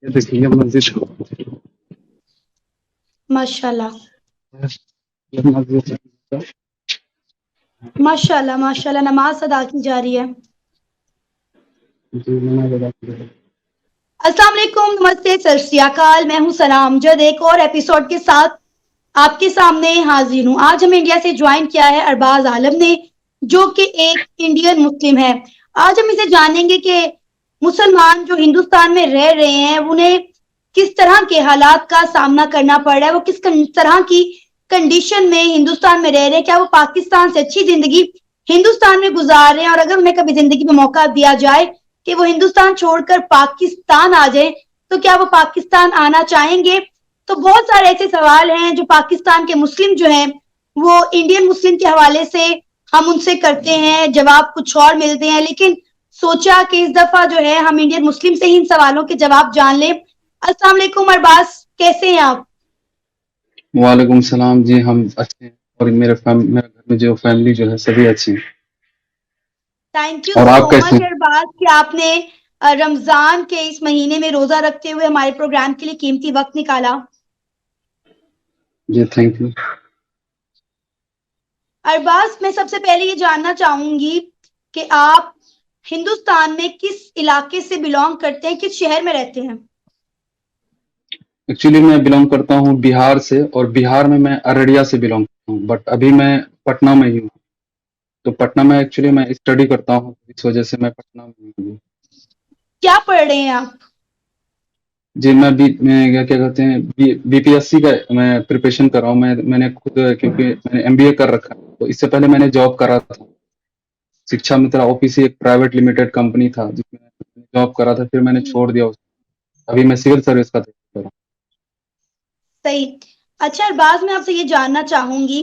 देखिए मस्जिद माशाल्लाह, ये मस्जिद है। माशाल्लाह, माशाल्लाह नमाज़ अदा की जा रही है। जी नमाज अदा की है। अस्सलाम वालेकुम, नमस्ते, सत श्री अकाल। मैं हूँ सलाम जद एक और एपिसोड के साथ आपके सामने हाजिर हूँ। आज हमें इंडिया से ज्वाइन किया है अरबाज आलम ने, जो कि एक इंडियन मुस्लिम है। आज हम इसे जानेंगे कि मुसलमान जो हिंदुस्तान में रह रहे हैं, उन्हें किस तरह के हालात का सामना करना पड़ रहा है, वो किस तरह की कंडीशन में हिंदुस्तान में रह रहे हैं, क्या वो पाकिस्तान से अच्छी जिंदगी हिंदुस्तान में गुजार रहे हैं, और अगर उन्हें कभी जिंदगी में मौका दिया जाए कि वो हिंदुस्तान छोड़कर पाकिस्तान आ जाए, तो क्या वो पाकिस्तान आना चाहेंगे? तो बहुत सारे ऐसे सवाल हैं जो पाकिस्तान के मुस्लिम जो हैं, वो इंडियन मुस्लिम के हवाले से हम उनसे करते हैं, जवाब कुछ और मिलते हैं, लेकिन सोचा कि इस दफा जो है हम इंडियन मुस्लिम से ही इन सवालों के जवाब जान लें। अस्सलाम वालेकुम अरबाज, कैसे हैं आप? वालेकुम सलाम जी हम अच्छे हैं और मेरे घर में जो फैमिली जो है सभी अच्छी हैं। थैंक यू और सो आप कैसे मच हैं? अरबाज कि आपने रमजान के इस महीने में रोजा रखते हुए हमारे प्रोग्राम के लिए कीमती वक्त निकाला। जी थैंक यू। अरबाज, मैं सबसे पहले ये जानना चाहूंगी कि आप हिंदुस्तान में किस इलाके से बिलोंग करते हैं, किस शहर में रहते हैं? एक्चुअली मैं बिलोंग करता हूँ बिहार से और बिहार में मैं अररिया से बिलोंग करता हूँ बट अभी मैं पटना में ही हूँ। तो पटना में एक्चुअली मैं स्टडी करता हूँ, इस वजह से मैं पटना में ही हूँ। क्या पढ़ रहे हैं आप? जी मैं क्या क्या कहते हैं बीपीएससी का मैं प्रिपरेशन कर रहा हूँ। मैंने खुद क्योंकि मैंने एमबीए कर रखा है तो इससे पहले मैंने जॉब करा था। शिक्षा मित्रा ओपीसी एक प्राइवेट लिमिटेड कंपनी था जिसमें मैंने जॉब करा था, फिर मैंने छोड़ दिया उसको। अभी मैं सिविल सर्विस का तैयारी कर रहा सही। अच्छा अरबाज, मैं आपसे ये जानना चाहूंगी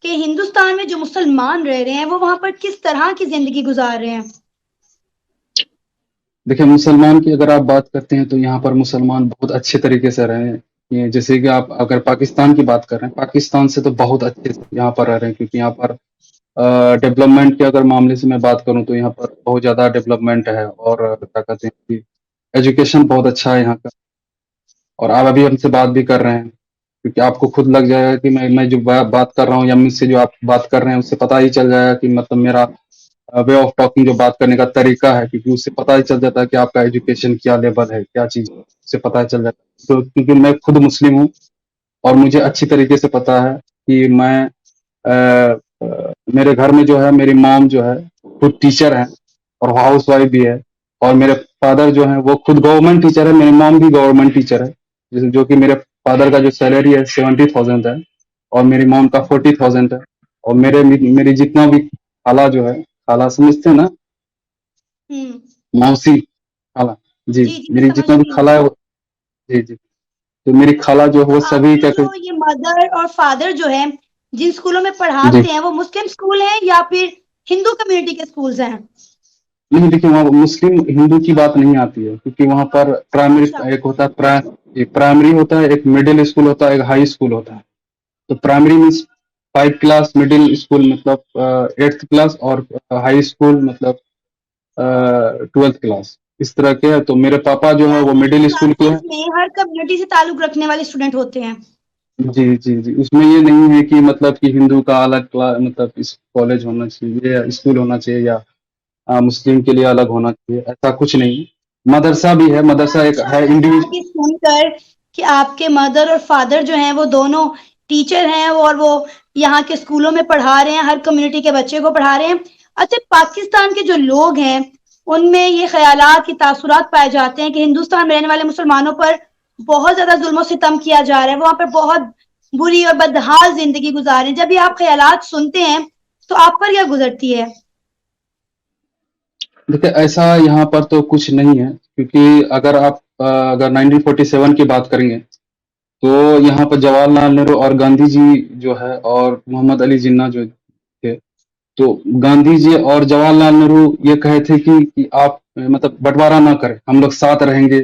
कि हिंदुस्तान में जो मुसलमान रह रहे हैं, वो वहां पर किस तरह की जिंदगी गुजार रहे हैं? हूँ। देखिए मुसलमान की अगर आप बात करते हैं तो यहाँ पर मुसलमान बहुत अच्छे तरीके से रहे हैं। ये जैसे कि आप अगर पाकिस्तान की बात कर रहे हैं, पाकिस्तान से तो बहुत अच्छे से यहाँ पर रह रहे हैं क्योंकि यहाँ पर डेवलपमेंट के अगर मामले से मैं बात करूँ तो यहाँ पर बहुत ज़्यादा डेवलपमेंट है और क्या कहते हैं कि एजुकेशन बहुत अच्छा है यहाँ का। और आप अभी हमसे बात भी कर रहे हैं क्योंकि आपको खुद लग जाएगा कि मैं जो बात कर रहा हूँ या मुझसे जो आप बात कर रहे हैं उससे पता ही चल जाएगा कि मतलब मेरा वे ऑफ टॉकिंग जो बात करने का तरीका है, क्योंकि उससे पता ही चल जाता है कि आपका एजुकेशन क्या लेवल है, क्या चीज़ है, उससे पता ही चल जाता है। तो क्योंकि मैं खुद मुस्लिम हूँ और मुझे अच्छी तरीके से पता है कि मेरे घर में जो है मेरी मॉम जो है खुद टीचर है और हाउस वाइफ भी है। और मेरे फादर जो है वो खुद गवर्नमेंट टीचर है, मेरी मॉम भी गवर्नमेंट टीचर है। जो कि मेरे फादर का जो सैलरी है 70,000 है और मेरी मॉम का 40,000 है। और मेरी जितना भी खाला जो है, खाला समझते हैं ना, हम्म। मौसी खाला। जी जी जी, मैं मेरी समझ जितना भी रही हूँ। खाला है वो, जी जी, तो मेरी खाला जो है तो वो सभी आपके क्या जो ये मदर और फादर जो है, जिन स्कूलों में जी पढ़ाते हैं, वो मुस्लिम स्कूल हैं या फिर हिंदू कम्युनिटी के स्कूल्स हैं? नहीं, देखिए वहाँ मुस्लिम हिंदू की बात नहीं आती है क्योंकि वहाँ पर अच्छा। प्राइमरी एक होता है, एक प्राइमरी होता है, एक मिडिल स्कूल होता है, एक हाई स्कूल होता है। तो primary means 5 class, middle school मतलब 8th क्लास और हाई स्कूल मतलब 12th क्लास, इस तरह के है। तो मेरे पापा जो है वो यानी इन मिडिल स्कूल के क्लासेस हैं। में हर कम्युनिटी से ताल्लुक रखने वाले स्टूडेंट होते हैं। जी जी जी, उसमें ये नहीं है कि मतलब कि हिंदू का अलग क्लास मतलब इस कॉलेज होना चाहिए या स्कूल होना चाहिए या मुस्लिम के लिए अलग होना चाहिए, ऐसा कुछ नहीं। मदरसा भी है, बड़ा मदरसा एक अच्छा है लगा इंडिविजुअल। ये सुनकर कि आपके मदर और फादर जो हैं वो दोनों टीचर हैं, और वो यहाँ के स्कूलों में पढ़ा रहे हैं, हर कम्युनिटी के बच्चे को पढ़ा रहे हैं। अच्छा, पाकिस्तान के जो लोग हैं, उनमें ये ख्यालात की तासुरात पाए जाते हैं कि हिंदुस्तान में रहने वाले मुसलमानों पर बहुत ज्यादा जुल्म सितम किया जा रहा है, वहां पर बहुत बुरी और बदहाल जिंदगी गुजार रहे हैं। जब ये आप ख्यालात सुनते हैं तो आप पर क्या गुजरती है? देखिए ऐसा यहाँ पर तो कुछ नहीं है क्योंकि अगर आप अगर 1947 की बात करेंगे तो यहाँ पर जवाहरलाल नेहरू और गांधी जी जो है और मोहम्मद अली जिन्ना जो थे, तो गांधी जी और जवाहरलाल नेहरू ये कहे थे कि आप मतलब बंटवारा ना करें, हम लोग साथ रहेंगे।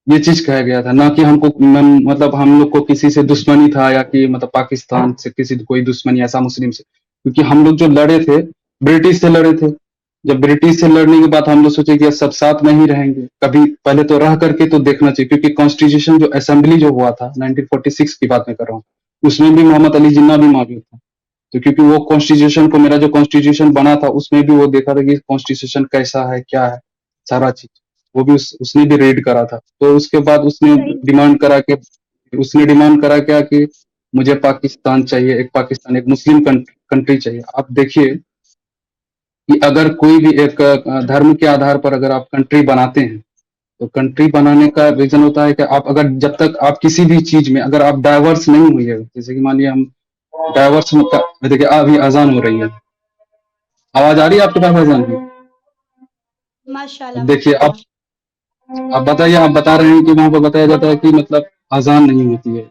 ये चीज कहा गया था, ना कि मतलब हम लोग को किसी से दुश्मनी था या कि मतलब पाकिस्तान से किसी कोई दुश्मनी ऐसा मुस्लिम से, क्योंकि हम लोग जो लड़े थे ब्रिटिश से लड़े थे। जब ब्रिटिश से लड़ने के बाद हम लोग सोचे कि सब साथ में ही रहेंगे, कभी पहले तो रह करके तो देखना चाहिए, क्योंकि कॉन्स्टिट्यूशन जो असेंबली जो हुआ था 1946 की बात मैं कर रहा हूँ, उसमें भी मोहम्मद अली जिन्ना भी मौजूद था। तो क्योंकि वो कॉन्स्टिट्यूशन को, मेरा जो कॉन्स्टिट्यूशन बना था उसमें भी वो देखा था कि कॉन्स्टिट्यूशन कैसा है, क्या है, सारा चीज वो भी उसने भी रेड करा था। तो उसके बाद सही। उसने डिमांड करा क्या कि मुझे पाकिस्तान चाहिए, एक पाकिस्तान, एक मुस्लिम कंट्री चाहिए। आप देखिए कि अगर कोई भी एक धर्म के आधार पर अगर आप कंट्री बनाते हैं, तो कंट्री बनाने का रीजन होता है कि आप अगर, जब तक आप किसी भी चीज में अगर आप डाइवर्स नहीं हुए, जैसे कि मान लिया हम डाइवर्स, देखिए अभी अजान हो रही है, आवाज आ रही है आपके पास अजान की? माशाल्लाह देखिए माशाल्लाह। आप बताइए, आप बता रहे हैं कि वहां पर बताया जाता है कि मतलब अजान नहीं होती है।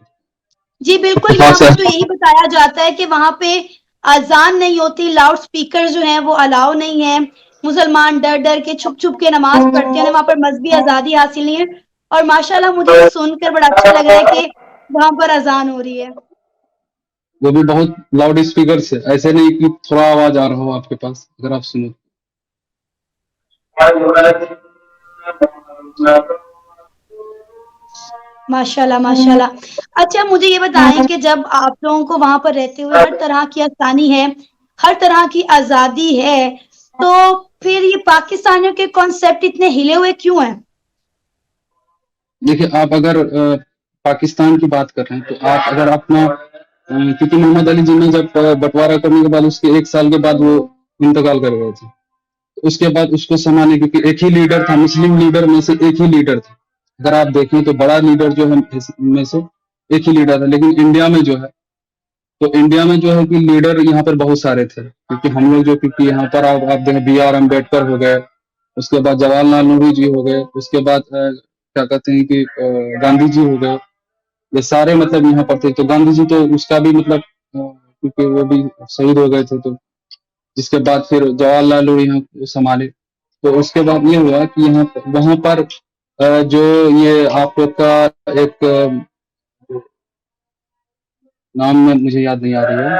जी आपके बिल्कुल, यहाँ पास पर तो यही बताया जाता है कि वहाँ पे अज़ान नहीं होती, लाउड स्पीकर जो हैं वो अलाउ नहीं है। मुसलमान डर-डर के, छुप-छुप के नमाज़ पढ़ते हैं, वहाँ पर मज़हबी आज़ादी हासिल नहीं है। और माशाल्लाह मुझे ये सुनकर बड़ा अच्छा लग रहा है कि वहाँ पर अज़ान हो रही है। वो भी बहुत लाउड स्पीकर से, ऐसे नहीं कि थोड़ा आवाज आ रहा हो आपके पास, अगर आप सुनो। माशाल्लाह, माशाल्लाह। अच्छा मुझे ये बताएँ कि जब आप लोगों को वहाँ पर रहते हुए हर तरह की आसानी है, हर तरह की आज़ादी है, तो फिर ये पाकिस्तानियों के कॉन्सेप्ट इतने हिले हुए क्यों हैं? देखिए आप अगर पाकिस्तान की बात कर रहे हैं, तो आप अगर अपना क्योंकि मोहम्मद अली जिन्ना जब बंटवारा करने के बाद उसके 1 साल के बाद वो इंतकाल कर गए थे। तो उसके बाद उसको संभालने, क्योंकि एक ही लीडर था, मुस्लिम लीडर में से एक ही लीडर था। अगर आप देखें तो बड़ा लीडर जो है में से एक ही लीडर था, लेकिन इंडिया में जो है, तो इंडिया में जो है कि लीडर यहाँ पर बहुत सारे थे, क्योंकि हम लोग जो, क्योंकि यहाँ पर आप देखें B.R. अम्बेडकर हो गए, उसके बाद जवाहरलाल नेहरू जी हो गए, उसके बाद क्या कहते हैं कि गांधी जी हो गए, ये सारे मतलब यहाँ पर थे। तो गांधी जी तो उसका भी मतलब क्योंकि वो भी शहीद हो गए थे, तो जिसके बाद फिर जवाहरलाल नेहरू यहाँ संभाले। तो उसके बाद ये हुआ कि यहाँ वहां पर जो ये आप लोग का एक नाम में मुझे याद नहीं आ रही है,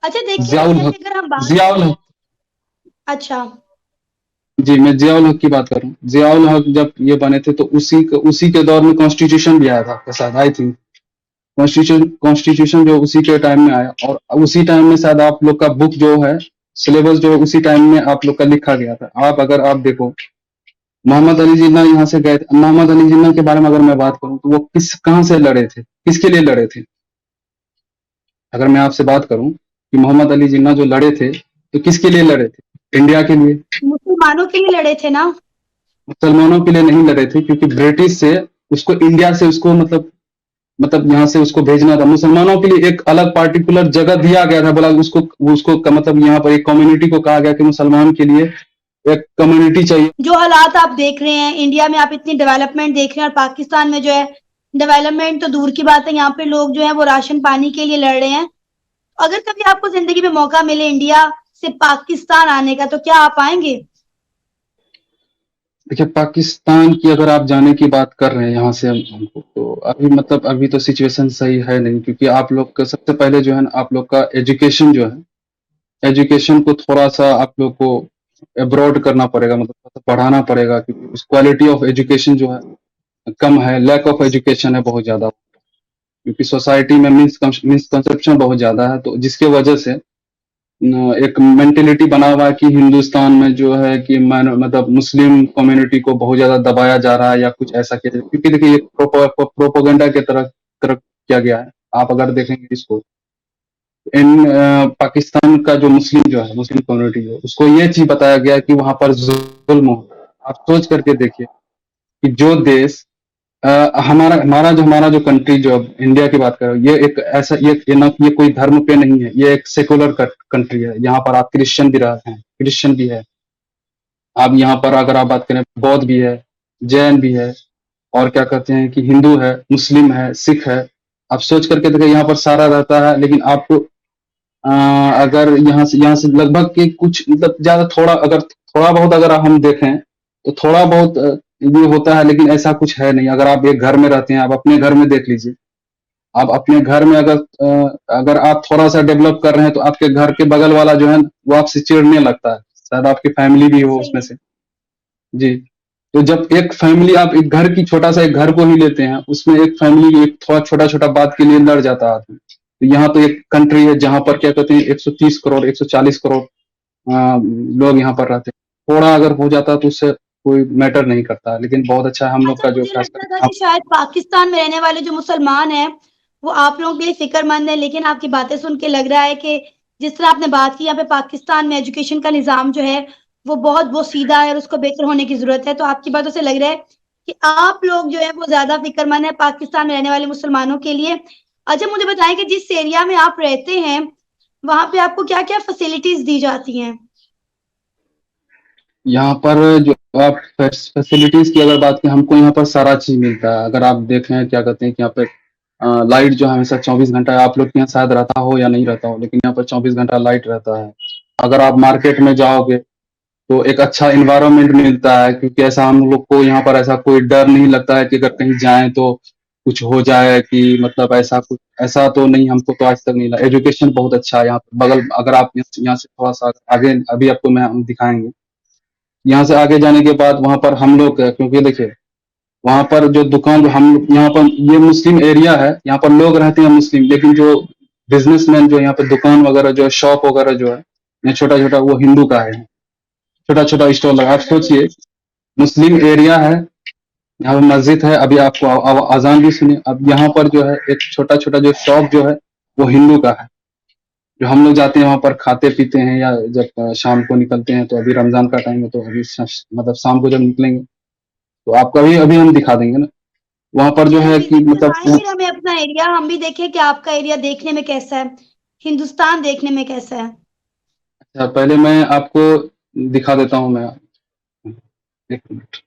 अच्छा देखिए, जियाउल हक, जैसे अगर हम बात जियाउल हक। अच्छा, जी, मैं जियाउल हक की बात कर रहा हूँ। जियाउल हक जब ये बने थे, तो उसी के दौर में कॉन्स्टिट्यूशन भी आया था आपके साथ, आई थिंक। कॉन्स्टिट्यूशन जो उसी के टाइम में आया, और उसी टाइम में शायद आप लोग का बुक जो है, सिलेबस जो है, उसी टाइम में आप लोग का लिखा गया था। अगर आप देखो, मोहम्मद अली जिन्ना यहाँ से गए थे। मोहम्मद अली जिन्ना के बारे में अगर मैं बात करूं, तो वो कहाँ से लड़े थे, किसके लिए लड़े थे? अगर मैं आपसे बात करूं कि मोहम्मद अली जिन्ना जो लड़े थे, तो किसके लिए लड़े थे? इंडिया के लिए। मुसलमानों के लिए लड़े थे ना? मुसलमानों के लिए नहीं लड़े थे, क्योंकि ब्रिटिश से उसको, इंडिया से उसको मतलब यहाँ से उसको भेजना था। मुसलमानों के लिए एक अलग पार्टिकुलर जगह दिया गया था, बोला उसको उसको मतलब यहाँ पर एक कम्युनिटी को कहा गया कि मुसलमान के लिए एक कम्युनिटी चाहिए। जो हालात आप देख रहे हैं, इंडिया में आप इतनी डेवलपमेंट देख रहे हैं और पाकिस्तान में जो है डेवलपमेंट तो दूर की बात है, यहाँ पे लोग जो है वो राशन पानी के लिए लड़ रहे हैं। अगर कभी आपको जिंदगी में मौका मिले इंडिया से पाकिस्तान आने का, तो क्या आप आएंगे? देखिए पाकिस्तान की अगर आप जाने की बात कर रहे हैं यहाँ से हमको, तो अभी मतलब अभी तो सिचुएशन सही है नहीं, क्योंकि आप लोग का सबसे पहले जो है ना, आप लोग का एजुकेशन जो है, एजुकेशन को थोड़ा सा आप लोग को अब्रॉड करना पड़ेगा, मतलब थोड़ा सा बढ़ाना पड़ेगा, क्योंकि उस क्वालिटी ऑफ एजुकेशन जो है कम है, लैक ऑफ एजुकेशन है बहुत ज्यादा, क्योंकि सोसाइटी में मिसकंसेप्शन बहुत ज्यादा है, तो जिसके वजह से एक मेंटेलिटी बना हुआ है कि हिंदुस्तान में जो है कि मतलब मुस्लिम कम्युनिटी को बहुत ज्यादा दबाया जा रहा है, या कुछ ऐसा किया जाए। क्योंकि देखिए ये प्रोपोगंडा के तरह किया गया है। आप अगर देखेंगे इसको, पाकिस्तान का जो मुस्लिम जो है, मुस्लिम कम्युनिटी है, उसको ये चीज बताया गया है कि वहां पर जुल्म हो। आप सोच करके देखिए कि जो देश हमारा जो कंट्री, जो इंडिया की बात करें, ये एक ऐसा, ये कोई धर्म पे नहीं है, ये एक सेकुलर कंट्री है। यहाँ पर आप क्रिश्चियन भी रहते हैं, क्रिश्चियन भी है। आप यहाँ पर अगर आप बात करें, बौद्ध भी है, जैन भी है, और क्या कहते हैं कि हिंदू है, मुस्लिम है, सिख है। आप सोच करके देखिए, यहाँ पर सारा रहता है, लेकिन आपको अगर यहाँ से लगभग के कुछ मतलब ज्यादा, थोड़ा बहुत अगर हम देखें, तो थोड़ा बहुत ये होता है, लेकिन ऐसा कुछ है नहीं। अगर आप एक घर में रहते हैं, आप अपने घर में देख लीजिए, आप अपने घर में अगर आप थोड़ा-सा डेवलप कर रहे हैं, तो आपके घर के बगल वाला जो है, वो आपसे चिढ़ने लगता है। शायद आपकी फैमिली भी हो सही उसमें है। से। जी। तो जब एक फैमिली आप एक घर की छोटा-सा एक घर को ही लेते हैं, उसमें एक फैमिली एक थोड़ा छोटा-छोटा बात के लिए लड़ जाता है आदमी। तो यहाँ तो एक कंट्री है जहाँ पर क्या कहते हैं 130 करोड़, 140 करोड़ लोग यहाँ पर रहते हैं। थोड़ा अगर हो जाता है तो उससे कोई मैटर नहीं करता। लेकिन बहुत अच्छा है हम लोग अच्छा, का जो मुझे खासकर लगता था यहाँ कि शायद पाकिस्तान में रहने वाले जो मुसलमान हैं, वो आप लोगों के लिए फ़िक्रमंद हैं, लेकिन आपकी बातें सुन के लग रहा है कि जिस तरह आपने बात की यहाँ पे पाकिस्तान में एजुकेशन का निज़ाम जो है, वो सीधा है और उसको बेहतर होने की ज़रूरत है। तो आपकी बातों से लग रहा है कि आप लोग जो है वो ज़्यादा फ़िक्रमंद हैं पाकिस्तान में रहने वाले मुसलमानों के लिए। अच्छा, मुझे बताएँ कि जिस एरिया में आप रहते हैं, वहाँ पे आपको क्या-क्या फैसिलिटीज़ दी जाती हैं? यहाँ पर जो आप फैसिलिटीज़ की अगर बात करें, हमको यहाँ पर सारा चीज़ मिलता है। अगर आप देखें क्या कहते हैं कि यहाँ पे लाइट जो है हमेशा 24 घंटा आप लोग के यहाँ शायद रहता हो या नहीं रहता हो, लेकिन यहाँ पर 24 घंटा लाइट रहता है। अगर आप मार्केट में जाओगे, तो एक अच्छा एनवायरनमेंट मिलता है, क्योंकि ऐसा हम लोग को यहाँ पर ऐसा कोई डर नहीं लगता है कि अगर कहीं जाएँ तो कुछ हो जाए, कि मतलब ऐसा तो नहीं, हमको तो आज तक नहीं लगा। एजुकेशन बहुत अच्छा है यहाँ पे। बगल अगर आप यहाँ से थोड़ा-सा आगे अभी आपको हम दिखाएँगे। यहाँ से आगे जाने के बाद वहाँ पर हम लोग क्योंकि देखिए, वहाँ पर जो दुकान हम यहाँ पर ये मुस्लिम एरिया है, यहाँ पर लोग रहते हैं मुस्लिम, लेकिन जो बिज़नेसमैन जो यहाँ पे दुकान वगैरह जो है, शॉप वगैरह जो है, ये छोटा-छोटा वो हिंदू का है। छोटा-छोटा स्टॉल लगा, आप सोचिए मुस्लिम एरिया है, यहाँ पे मस्जिद है, अभी आपको अज़ान भी सुनी। अब यहाँ पर जो है एक छोटा-छोटा जो शॉप जो है, वो हिंदू का है। जो हम लोग जाते हैं वहाँ पर खाते-पीते हैं, या जब शाम को निकलते हैं, तो अभी रमज़ान का टाइम है, तो अभी मतलब शाम को जब निकलेंगे, तो आपको अभी अभी हम दिखा देंगे ना। वहाँ पर जो ज़रा है कि विज़िट मतलब करवाएँ फिर हमें अपना एरिया, हम भी देखें कि आपका एरिया देखने में कैसा है, हिंदुस्तान देखने में कैसा है। अच्छा, पहले मैं आपको दिखा देता हूँ मैं। 1 मिनट।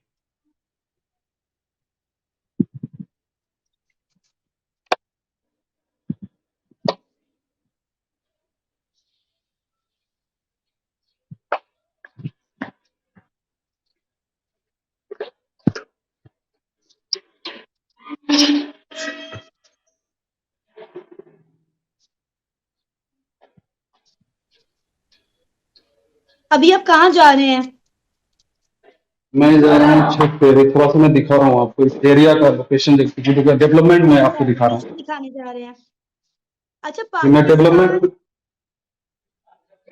अभी आप कहाँ जा रहे हैं? मैं जा रहा हूँ छत पे, थोड़ा-सा मैं दिखा रहा हूँ आपको इस एरिया का लोकेशन डेवलपमेंट मैं अच्छा, आपको दिखा रहा लोकेशन हूँ। दिखाने जा रहे हैं। अच्छा, कि मैं पाकिस्तान डेवलपमेंट में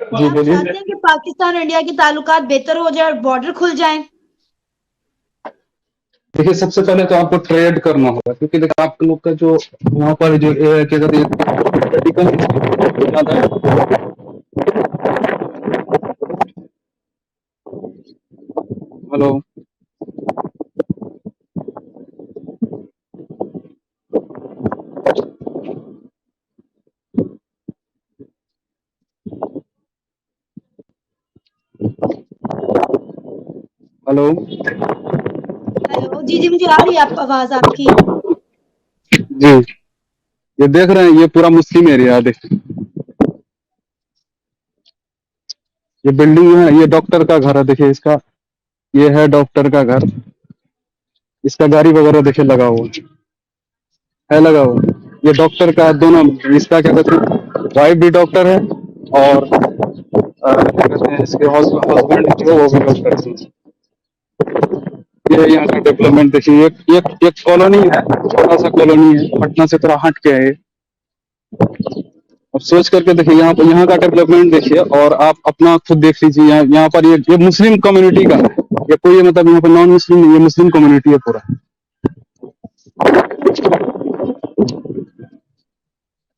जी, आप बोलिए। चाहते हैं कि पाकिस्तान और इंडिया के ताल्लुकात बेहतर हो जाए और बॉर्डर खुल जाएँ? देखिए, सबसे पहले तो आपको ट्रेड करना होगा, क्योंकि देखिए आप लोग का जो वहाँ पर जो क्या कहते हैं मेडिकल ज़्यादा है। Hello, hello. हेलो, जी, जी, मुझे आ रही है आप आवाज़ आपकी। जी, ये देख रहे हैं, ये पूरा मुस्लिम एरिया है, देखिए। ये बिल्डिंग है, ये डॉक्टर का घर है, देखिए इसका, ये है डॉक्टर का घर। इसका गाड़ी वगैरह देखिए लगा हुआ है लगा हुआ। ये डॉक्टर का दोनों, इसका क्या कहते हैं वाइफ भी डॉक्टर है, और क्या कहते हैं इसके हस्बैंड जो है वो भी डॉक्टर है। ये यहाँ का डेवलपमेंट देखिए, एक कॉलोनी है, छोटा सा कॉलोनी है, पटना से थोड़ा हट के है ये। अब सोच करके देखिए, यहाँ का डेवलपमेंट देखिए, और आप अपना खुद देख लीजिए। यहाँ पर ये मुस्लिम कम्युनिटी का है। ये कोई मतलब यहाँ पर नॉन मुस्लिम नहीं, ये मुस्लिम कम्युनिटी है पूरा।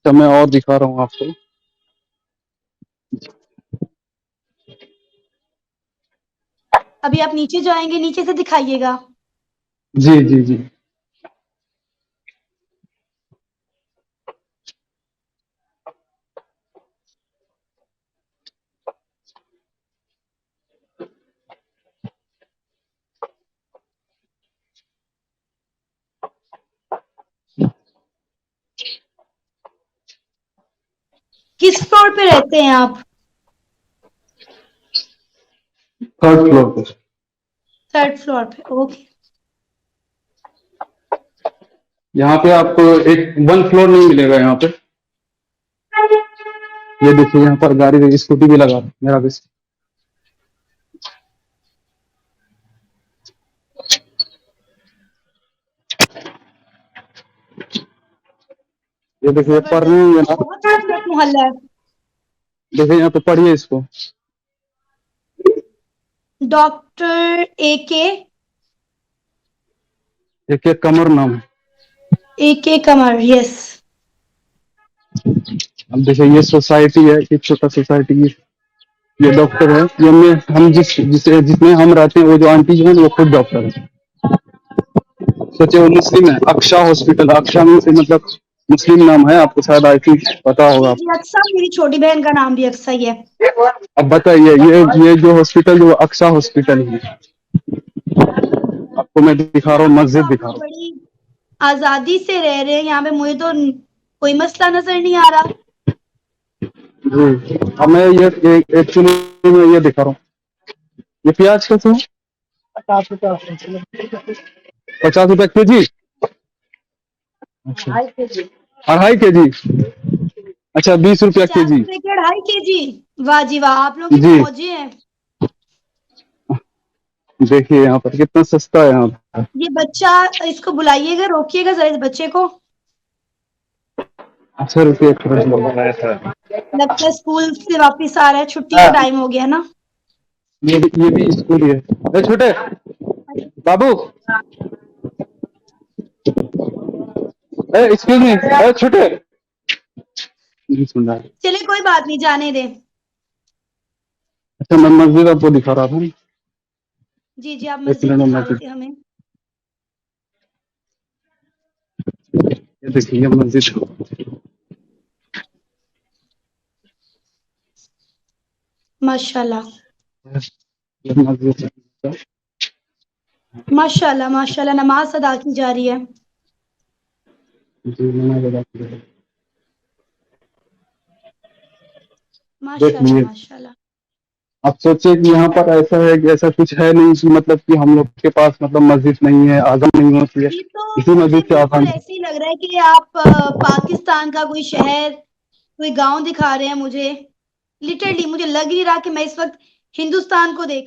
तो मैं और दिखा रहा हूँ आपको। अभी आप नीचे जाएँगे, नीचे से दिखाइएगा। जी, जी, जी। किस फ्लोर पे रहते हैं आप? 3rd फ्लोर पे। 3rd फ्लोर पे, ओके। यहाँ पे आपको एक 1 फ्लोर नहीं मिलेगा यहाँ पे। ये देखिए यहाँ पर गाड़ी स्कूटी भी लगा मेरा भी। ये देखिए पढ़ जबरदस्त, रही है तो ना। बहुत खूबसूरत मोहल्ला है। देखिए यहाँ पे पढ़िए इसको। डॉक्टर एक कमर नाम है। AK कमर, यस। अब देखिए ये सोसाइटी है, एक छोटा सोसाइटी है। ये डॉक्टर है, ये हम जिसमें हम रहते हैं, वो जो आंटी जो है वो खुद डॉक्टर है। सोचिए वो मुस्लिम है, अक्षा हॉस्पिटल, अक्षा में से मतलब मुस्लिम नाम है, आपको शायद आई थिंक पता होगा जी आपको। जी, अक्सा, मेरी छोटी बहन का नाम भी अक्सा ही है। अब बताइए ये जो हॉस्पिटल जो अक्षा हॉस्पिटल है, आपको मैं दिखा रहा हूँ, यहाँ तो मस्जिद आप दिखा लोग रहा बड़ी आजादी से रह रहे हैं यहाँ पे, मुझे तो कोई मसला नजर नहीं आ रहा। हूँ जी। अब मैं ये एक्चुअली मैं ये दिखा रहा हूँ, ये प्याज कैसे है? 50 रुपए के जी। अच्छा, 2.5 kg। अच्छा, 20 रुपया 50 के जी। रुपए के 2.5 kg? वाह जी वाह, आप लोग ही तो जी मौजे हैं। देखिए यहाँ पर कितना सस्ता है यहाँ पर। ये बच्चा, इसको बुलाइएगा, रोकिएगा जरा इस बच्चे को। 6 रुपये बनाया था। लगता है स्कूल से वापस आ रहा है, छुट्टी का टाइम हो गया ना। ये भी स्कूल ही है। ए, छोटे बाबू, एक्सक्यूज मी, छोटे, नहीं सुन रहा है। चलिए कोई बात नहीं, जाने दें। अच्छा मैं मस्जिद आपको दिखा रहा था। जी जी, आप एक मस्जिद मिनट में दिखा रहे मस्जिद, थे हमें। ये देखिए ये मस्जिद। माशाल्लाह ये मस्जिद है। माशाल्लाह माशाल्लाह, नमाज अदा की जा रही है। जी मैंने बता दिया। देख माशाल्लाह लिए। माशाल्लाह। आप सोचिए कि यहाँ पर ऐसा है कि ऐसा कुछ है नहीं कि मतलब कि हम लोग के पास मतलब मस्जिद नहीं है, आज़ान नहीं होती है, ये तो इसी मुझे मस्जिद से बिल्कुल आसान। ऐसे ही लग रहा है कि आप पाकिस्तान का कोई शहर, कोई गांव दिखा रहे हैं मुझे। लिटरली मुझे लग नहीं रहा कि मैं इस वक्त हिंदुस्तान को देख